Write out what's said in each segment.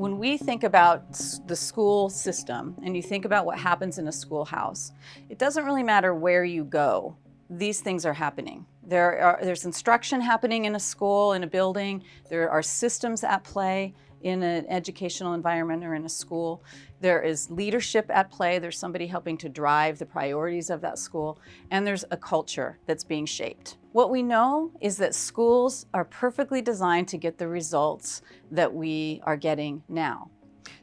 When we think about the school system and you think about what happens in a schoolhouse, it doesn't really matter where you go. These things are happening. There's instruction happening in a school, in a building. There are systems at play in an educational environment or in a school. There is leadership at play. There's somebody helping to drive the priorities of that school. And there's a culture that's being shaped. What we know is that schools are perfectly designed to get the results that we are getting now.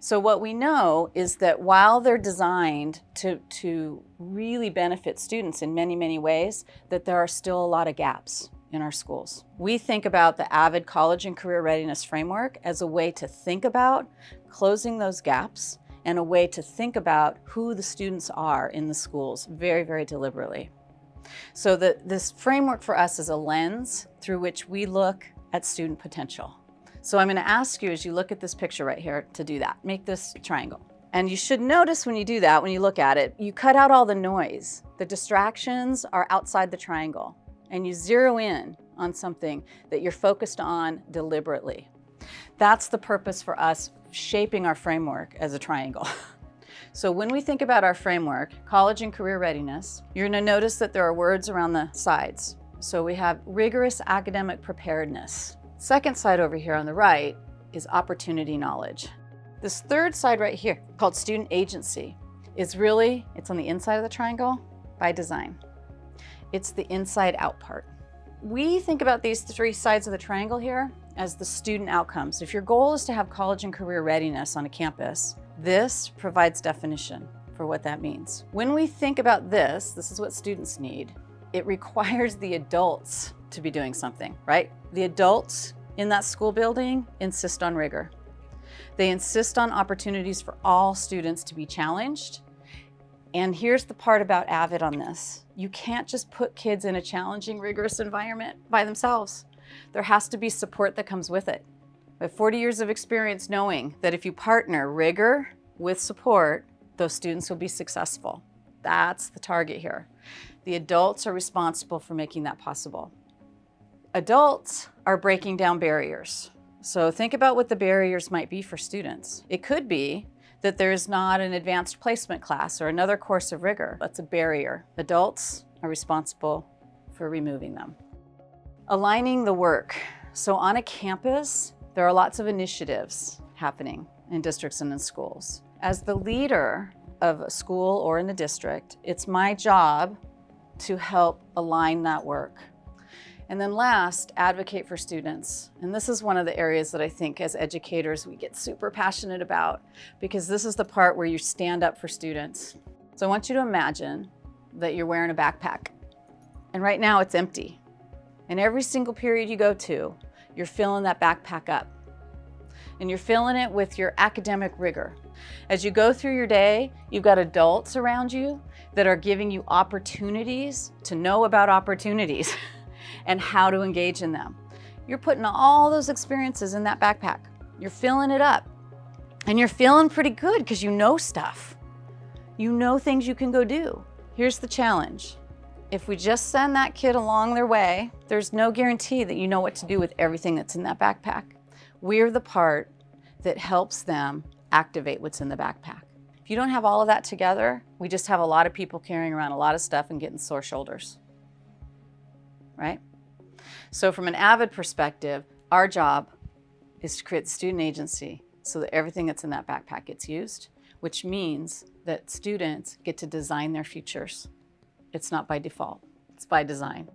So what we know is that while they're designed to really benefit students in many, many ways, that there are still a lot of gaps in our schools. We think about the AVID College and Career Readiness Framework as a way to think about closing those gaps and a way to think about who the students are in the schools very, very deliberately. So this framework for us is a lens through which we look at student potential. So I'm going to ask you, as you look at this picture right here, to do that. Make this triangle. And you should notice when you do that, when you look at it, you cut out all the noise. The distractions are outside the triangle. And you zero in on something that you're focused on deliberately. That's the purpose for us shaping our framework as a triangle. So when we think about our framework, college and career readiness, you're going to notice that there are words around the sides. So we have rigorous academic preparedness. Second side over here on the right is opportunity knowledge. This third side right here, called student agency, it's on the inside of the triangle by design. It's the inside out part. We think about these three sides of the triangle here as the student outcomes. If your goal is to have college and career readiness on a campus, this provides definition for what that means. When we think about this is what students need. It requires the adults to be doing something, right? The adults in that school building insist on rigor. They insist on opportunities for all students to be challenged. And here's the part about AVID on this. You can't just put kids in a challenging, rigorous environment by themselves. There has to be support that comes with it. I have 40 years of experience knowing that if you partner rigor with support, those students will be successful. That's the target here. The adults are responsible for making that possible. Adults are breaking down barriers. So think about what the barriers might be for students. It could be that there's not an advanced placement class or another course of rigor. That's a barrier. Adults are responsible for removing them. Aligning the work. So on a campus, there are lots of initiatives happening in districts and in schools. As the leader of a school or in a district, it's my job to help align that work. And then last, advocate for students. And this is one of the areas that I think as educators we get super passionate about, because this is the part where you stand up for students. So I want you to imagine that you're wearing a backpack. And right now it's empty. And every single period you go to, you're filling that backpack up. And you're filling it with your academic rigor. As you go through your day, you've got adults around you that are giving you opportunities to know about opportunities and how to engage in them. You're putting all those experiences in that backpack. You're filling it up. And you're feeling pretty good because you know stuff. You know things you can go do. Here's the challenge. If we just send that kid along their way, there's no guarantee that you know what to do with everything that's in that backpack. We're the part that helps them activate what's in the backpack. If you don't have all of that together, we just have a lot of people carrying around a lot of stuff and getting sore shoulders, right? So from an AVID perspective, our job is to create student agency so that everything that's in that backpack gets used, which means that students get to design their futures. It's not by default, it's by design.